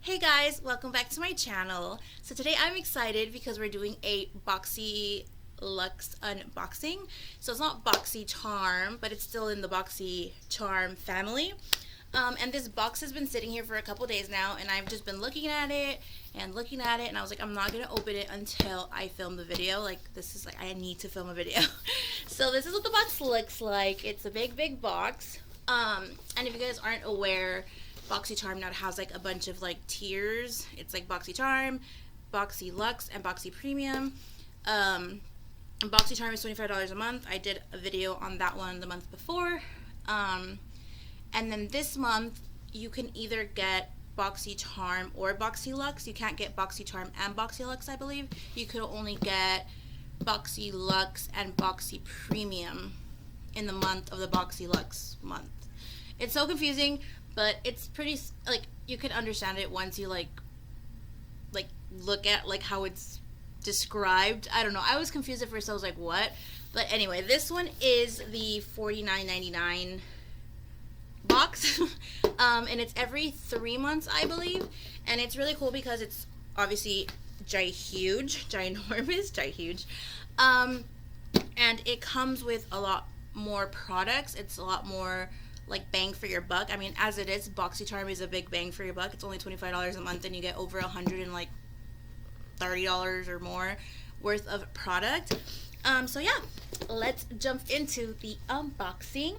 Hey guys, welcome back to my channel. So today I'm excited because we're doing a BoxyLuxe unboxing. So it's not BoxyCharm, but it's still in the BoxyCharm family. And this box has been sitting here for a couple days now, and I've just been looking at it, and I was like, I'm not gonna open it until I film the video. Like, this is like, I need to film a video. So this is what the box looks like. It's a big box. And if you guys aren't aware, BoxyCharm now has like a bunch of like tiers. It's like BoxyCharm, BoxyLuxe, and Boxy Premium. And BoxyCharm is $25 a month. I did a video on that one the month before. And then this month you can either get BoxyCharm or BoxyLuxe. You can't get BoxyCharm and BoxyLuxe, I believe. You could only get BoxyLuxe and Boxy Premium in the month of the BoxyLuxe month. It's so confusing, but it's pretty, like, you can understand it once you like look at like how it's described. I don't know, I was confused at first. I was like, what? But anyway, this one is the $49.99 box. And it's every 3 months, I believe, and it's really cool because it's obviously ginormous. And it comes with a lot more products. It's a lot more like bang for your buck. I mean, as it is, BoxyCharm is a big bang for your buck. It's only $25 a month, and you get over $130 or more worth of product. So yeah, let's jump into the unboxing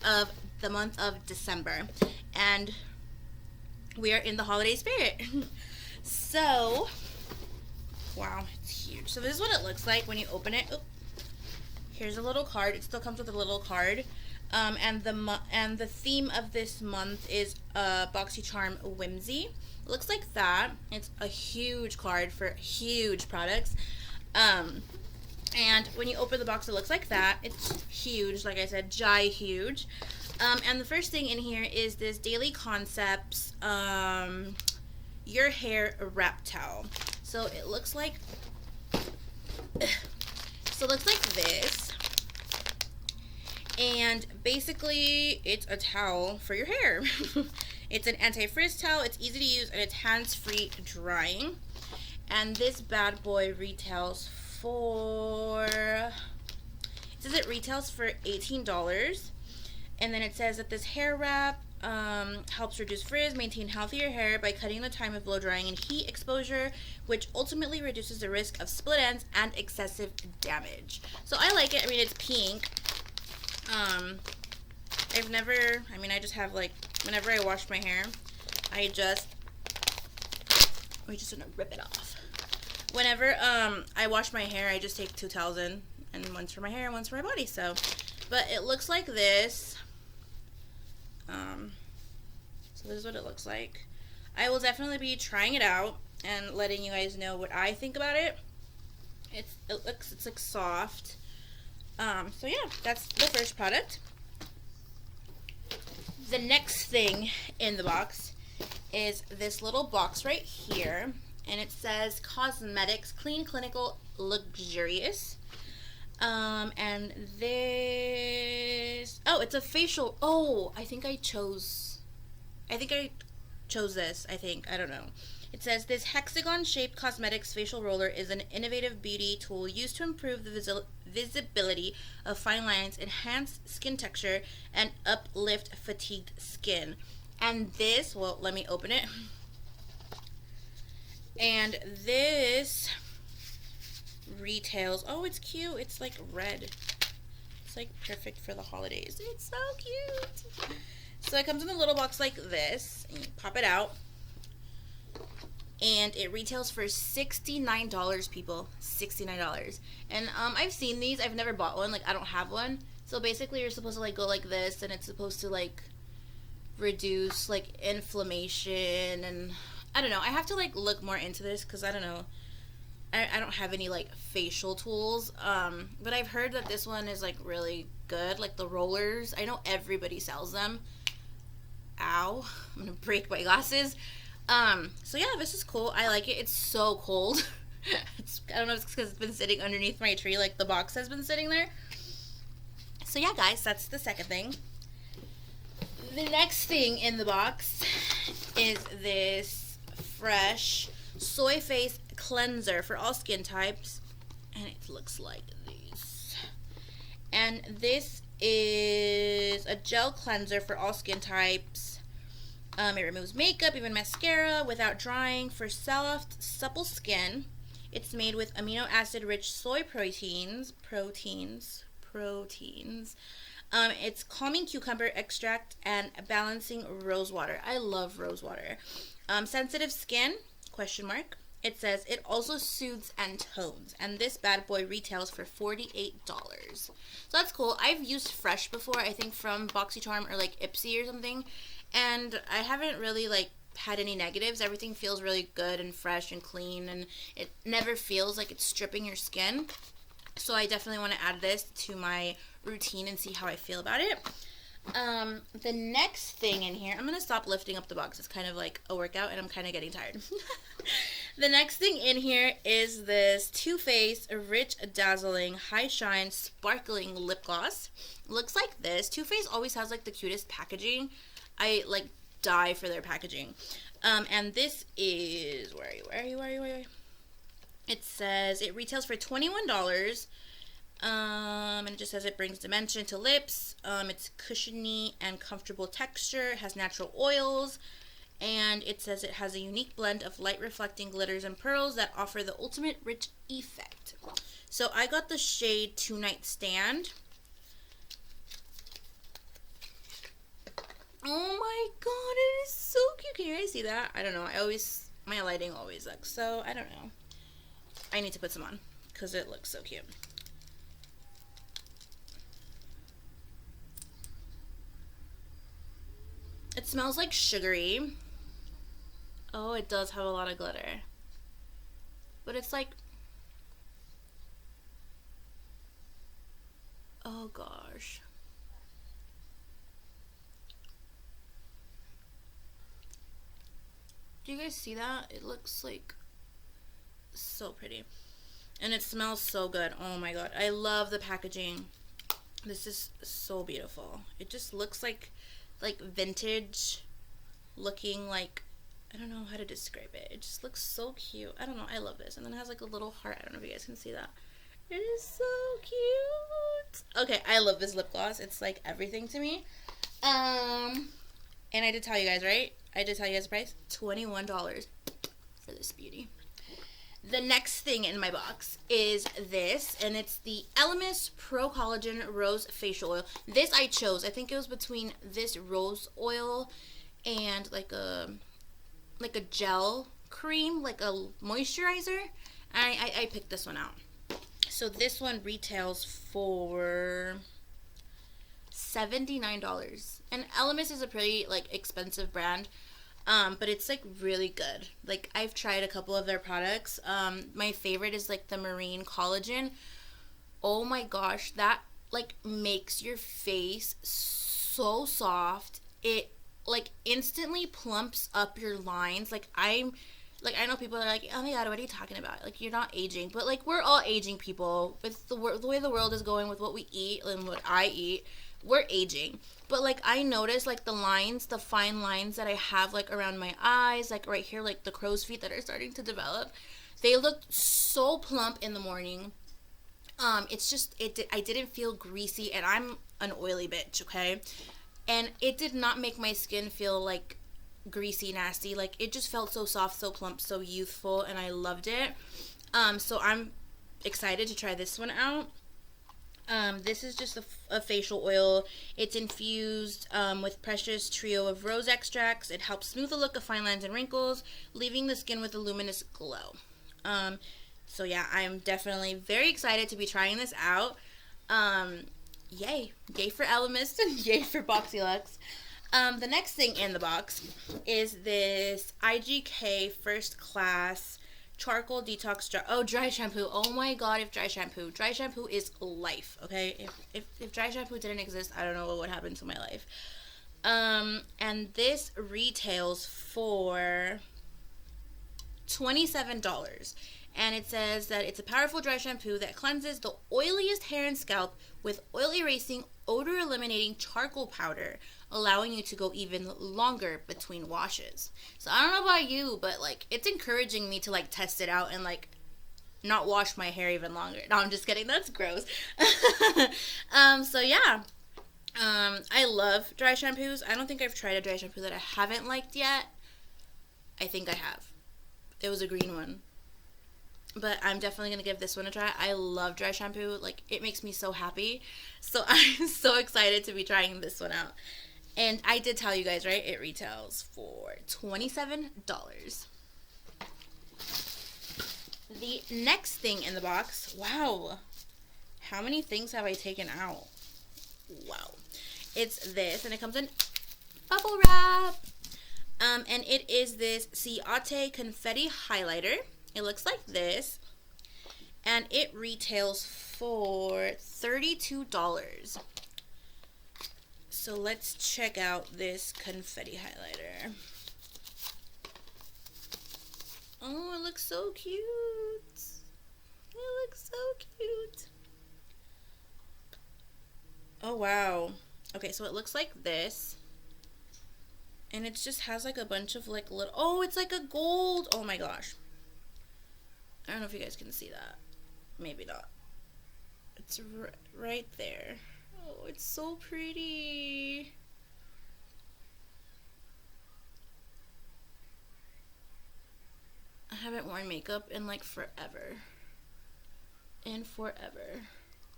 of the month of December, and we are in the holiday spirit. So, wow, it's huge. So this is what it looks like when you open it. Oop. Here's a little card. It still comes with a little card. And the theme of this month is BoxyCharm Whimsy. It looks like that. It's a huge card for huge products. And when you open the box, it looks like that. It's huge, like I said, huge. And the first thing in here is this Daily Concepts Your Hair Wrap Towel. So it looks like this. And basically, it's a towel for your hair. It's an anti-frizz towel. It's easy to use, and it's hands-free drying. And this bad boy retails for, it says it retails for $18. And then it says that this hair wrap helps reduce frizz, maintain healthier hair by cutting the time of blow drying and heat exposure, which ultimately reduces the risk of split ends and excessive damage. So I like it. I mean, it's pink. I just have like, whenever I wash my hair, we just gonna rip it off. Whenever I wash my hair, I just take 2 towels in, and one's for my hair and one's for my body. So, but it looks like this. So this is what it looks like. I will definitely be trying it out and letting you guys know what I think about it. It's like soft. So yeah, that's the first product. The next thing in the box is this little box right here, and it says Cosmedix Clean, Clinical, Luxurious. And this, oh, it's a facial. Oh, I think I chose this. I don't know. It says this hexagon-shaped Cosmedix facial roller is an innovative beauty tool used to improve the visibility of fine lines, enhance skin texture, and uplift fatigued skin. And this, well, let me open it. And this retails, oh, it's cute. It's like red. It's like perfect for the holidays. It's so cute. So it comes in a little box like this, and you pop it out. And it retails for $69, people. $69. And I've seen these. I've never bought one. Like, I don't have one. So basically, you're supposed to like go like this, and it's supposed to like reduce like inflammation, and I don't know. I have to like look more into this because I don't know. I don't have any like facial tools. But I've heard that this one is like really good. Like the rollers. I know everybody sells them. Ow! I'm gonna break my glasses. So yeah, this is cool. I like it. It's so cold. I don't know if it's because it's been sitting underneath my tree, like the box has been sitting there. So yeah, guys, that's the second thing. The next thing in the box is this Fresh Soy Face Cleanser for all skin types. And it looks like these. And this is a gel cleanser for all skin types. It removes makeup, even mascara, without drying for soft, supple skin. It's made with amino acid rich soy proteins. It's calming cucumber extract and balancing rose water. I love rose water. Sensitive skin, question mark. It says it also soothes and tones. And this bad boy retails for $48. So that's cool. I've used Fresh before, I think from BoxyCharm or like Ipsy or something. And I haven't really like had any negatives. Everything feels really good and fresh and clean. And it never feels like it's stripping your skin. So I definitely want to add this to my routine and see how I feel about it. The next thing in here, I'm going to stop lifting up the box. It's kind of like a workout and I'm kind of getting tired. The next thing in here is this Too Faced Rich Dazzling High Shine Sparkling Lip Gloss. Looks like this. Too Faced always has like the cutest packaging. I like die for their packaging. And this is, where are you? It says it retails for $21. And it just says it brings dimension to lips. It's cushiony and comfortable texture. It has natural oils. And it says it has a unique blend of light reflecting glitters and pearls that offer the ultimate rich effect. So I got the shade Two Night Stand. Oh my god, it is so cute. Can you guys see that? I don't know. My lighting always sucks. So I don't know. I need to put some on because it looks so cute. It smells like sugary. Oh, it does have a lot of glitter. But it's like... oh gosh. Do you guys see that? It looks like so pretty. And it smells so good. Oh my god. I love the packaging. This is so beautiful. It just looks like vintage looking, like, I don't know how to describe it. It just looks so cute. I don't know. I love this. And then it has like a little heart. I don't know if you guys can see that. It is so cute. Okay, I love this lip gloss. It's like everything to me. And I did tell you guys, right? I did tell you guys the price. $21 for this beauty. The next thing in my box is this, and it's the Elemis Pro-Collagen Rose Facial Oil. This I chose. I think it was between this rose oil and like a gel cream, like a moisturizer. I picked this one out. So this one retails for $79. And Elemis is a pretty like expensive brand. But it's like really good. Like I've tried a couple of their products. My favorite is like the Marine Collagen. Oh my gosh, that like makes your face so soft. It like instantly plumps up your lines. Like I know people are like, oh my god, what are you talking about? Like you're not aging, but like we're all aging people with the way the world is going, with what we eat and what I eat. We're aging. But like I notice like the lines, the fine lines that I have like around my eyes, like right here, like the crow's feet that are starting to develop, they look so plump in the morning. It's just I didn't feel greasy, and I'm an oily bitch, okay? And it did not make my skin feel like greasy, nasty. Like it just felt so soft, so plump, so youthful, and I loved it. So I'm excited to try this one out. This is just a facial oil. It's infused with precious trio of rose extracts. It helps smooth the look of fine lines and wrinkles, leaving the skin with a luminous glow. So yeah, I'm definitely very excited to be trying this out. Yay for Elemis and yay for BoxyLuxe. The next thing in the box is this IGK First Class Charcoal Detox Dry Shampoo. Oh my god, Dry Shampoo is life, okay? If Dry Shampoo didn't exist, I don't know what would happen to my life. And this retails for $27. And it says that it's a powerful dry shampoo that cleanses the oiliest hair and scalp with oil erasing, odor eliminating charcoal powder, allowing you to go even longer between washes. So I don't know about you, but like it's encouraging me to like test it out and like not wash my hair even longer. No, I'm just kidding. That's gross. So yeah. I love dry shampoos. I don't think I've tried a dry shampoo that I haven't liked yet. I think I have. It was a green one. But I'm definitely going to give this one a try. I love dry shampoo. Like, it makes me so happy. So I'm so excited to be trying this one out. And I did tell you guys, right? It retails for $27. The next thing in the box. Wow. How many things have I taken out? Wow. It's this. And it comes in bubble wrap. And it is this Ciate Confetti highlighter. It looks like this, and it retails for $32. So let's check out this confetti highlighter. Oh, it looks so cute. It looks so cute. Oh, wow. Okay, so it looks like this. And it just has like a bunch of like little, oh, it's like a gold. Oh my gosh. I don't know if you guys can see that. Maybe not. It's right there. Oh, it's so pretty. I haven't worn makeup in like forever.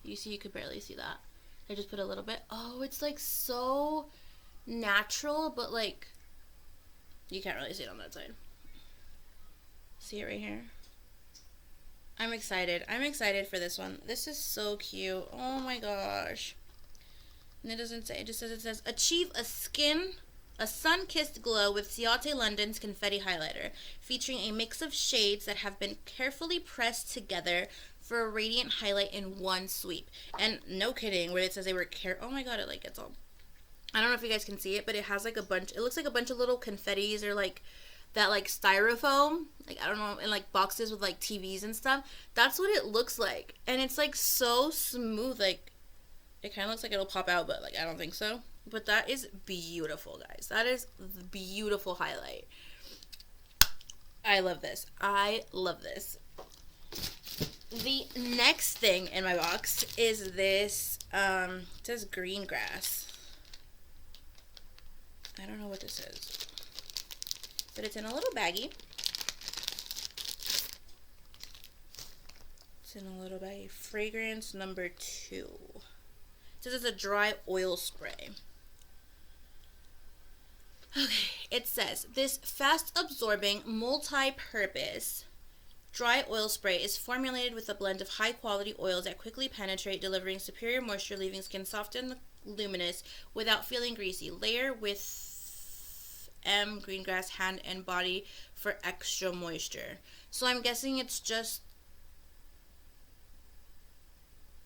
You see, you could barely see that. I just put a little bit. Oh, it's like so natural, but like you can't really see it on that side. See it right here? I'm excited. I'm excited for this one. This is so cute. Oh my gosh. And it doesn't say, it just says, it says, achieve a sun-kissed glow with Ciate London's Confetti Highlighter, featuring a mix of shades that have been carefully pressed together for a radiant highlight in one sweep. And no kidding, where it says they were oh my god, it like gets all, I don't know if you guys can see it, but it has like a bunch, it looks like a bunch of little confettis or like that like styrofoam, like I don't know, in like boxes with like TVs and stuff. That's what it looks like, and it's like so smooth. Like it kind of looks like it'll pop out, but like I don't think so. But that is beautiful, guys. That is the beautiful highlight. I love this. I love this. The next thing in my box is this. It says Greengrass. I don't know what this is, but it's in a little baggie. It's in a little baggie. Fragrance number 2. It says it's a dry oil spray. Okay, it says this fast-absorbing, multi-purpose dry oil spray is formulated with a blend of high-quality oils that quickly penetrate, delivering superior moisture, leaving skin soft and luminous without feeling greasy. Layer with M.Greengrass hand and body for extra moisture. So I'm guessing it's just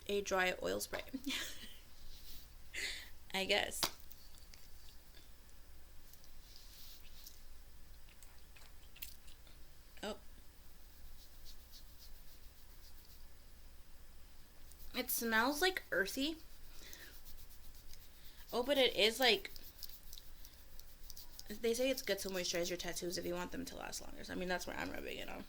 a dry oil spray. I guess. Oh. It smells like earthy. Oh, but it is like, they say it's good to moisturize your tattoos if you want them to last longer. So, I mean, that's where I'm rubbing it on.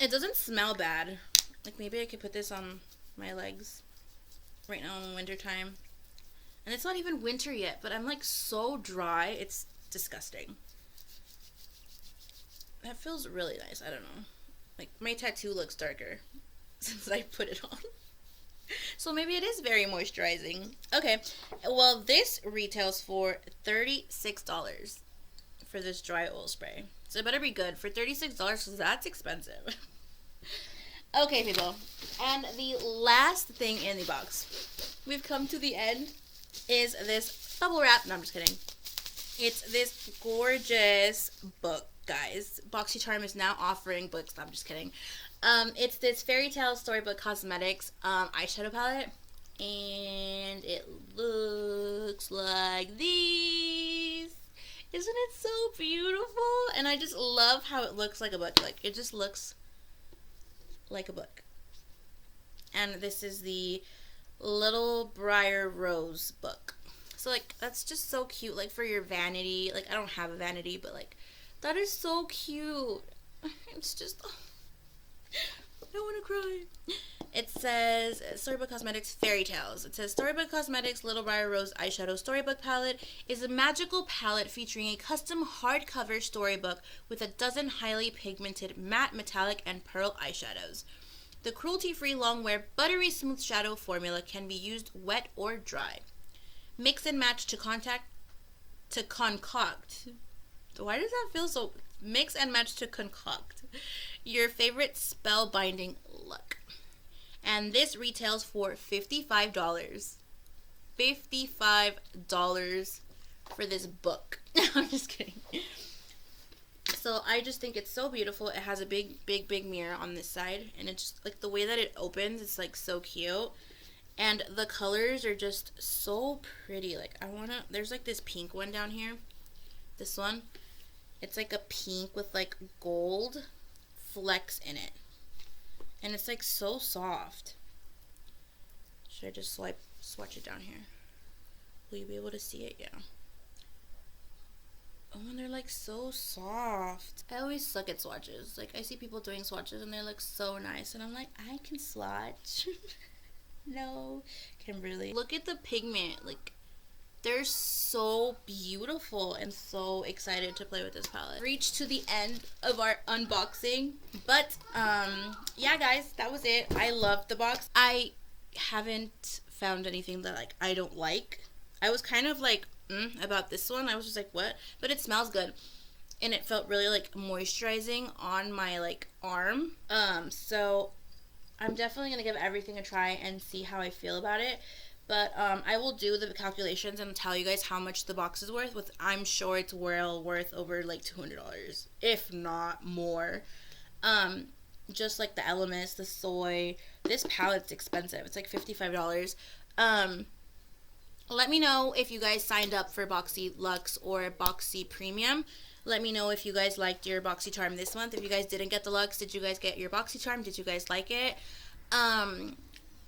It doesn't smell bad. Like, maybe I could put this on my legs right now in winter time. And it's not even winter yet, but I'm like so dry. It's disgusting. That feels really nice. I don't know. Like, my tattoo looks darker since I put it on. So maybe it is very moisturizing. Okay, well, this retails for $36 for this dry oil spray. So it better be good for $36 because that's expensive. Okay, people. And the last thing in the box, we've come to the end, is this bubble wrap. No, I'm just kidding. It's this gorgeous book, guys. BoxyCharm is now offering books. No, I'm just kidding. It's this Fairy Tale Storybook Cosmedix eyeshadow palette, and it looks like these. Isn't Isn't it so beautiful? And I just love how it looks like a book. Like, it just looks like a book. And this is the Little Briar Rose book. So, like, that's just so cute. Like, for your vanity. Like, I don't have a vanity, but, like, that is so cute. It's just... Oh, I want to cry. It says Storybook Cosmedix Fairy Tales. It says Storybook Cosmedix Little Briar Rose Eyeshadow Storybook Palette is a magical palette featuring a custom hardcover storybook with a dozen highly pigmented matte, metallic, and pearl eyeshadows. The cruelty-free long-wear buttery smooth shadow formula can be used wet or dry. Mix and match to concoct. Why does that feel so? Mix and match to concoct your favorite spellbinding look. And this retails for $55. $55 for this book. I'm just kidding. So I just think it's so beautiful. It has a big mirror on this side, and it's just, like, the way that it opens, it's like so cute. And the colors are just so pretty. Like, there's like this pink one down here. This one. It's like a pink with like gold flecks in it. And it's like so soft. Should I just swatch it down here? Will you be able to see it? Yeah. Oh, and they're like so soft. I always suck at swatches. Like, I see people doing swatches and they look so nice. And I'm like, I can swatch. No, Kimberly. Look at the pigment. Like, they're so beautiful, and so excited to play with this palette. Reached to the end of our unboxing, but yeah guys, that was it. I loved the box. I haven't found anything that like I don't like. I was kind of like about this one. I was just like, what? But it smells good, and it felt really like moisturizing on my like arm. So I'm definitely gonna give everything a try and see how I feel about it. But I will do the calculations and tell you guys how much the box is worth. I'm sure it's well worth over like $200, if not more. Just like the Elemis, the soy. This palette's expensive. It's like $55. Let me know if you guys signed up for BoxyLuxe or Boxy Premium. Let me know if you guys liked your BoxyCharm this month. If you guys didn't get the Luxe, did you guys get your BoxyCharm? Did you guys like it?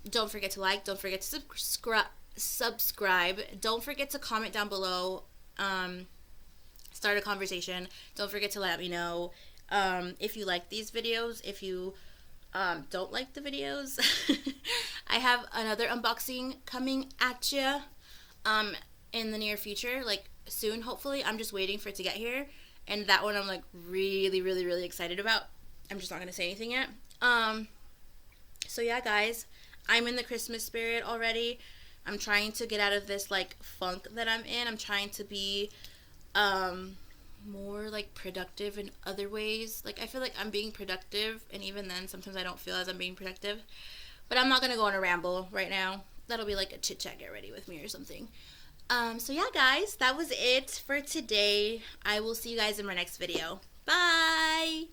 Don't forget to like. Don't forget to subscribe. Don't forget to comment down below. Start a conversation. Don't forget to let me know if you like these videos. If you don't like the videos, I have another unboxing coming at you in the near future, like soon, hopefully. I'm just waiting for it to get here, and that one I'm like really excited about. I'm just not gonna say anything yet. So yeah guys, I'm in the Christmas spirit already. I'm trying to get out of this like funk that I'm in. I'm trying to be more like productive in other ways. Like, I feel like I'm being productive, and even then sometimes I don't feel as I'm being productive. But I'm not gonna go on a ramble right now. That'll be like a chit chat, get ready with me or something. So yeah guys, that was it for today. I will see you guys in my next video. Bye.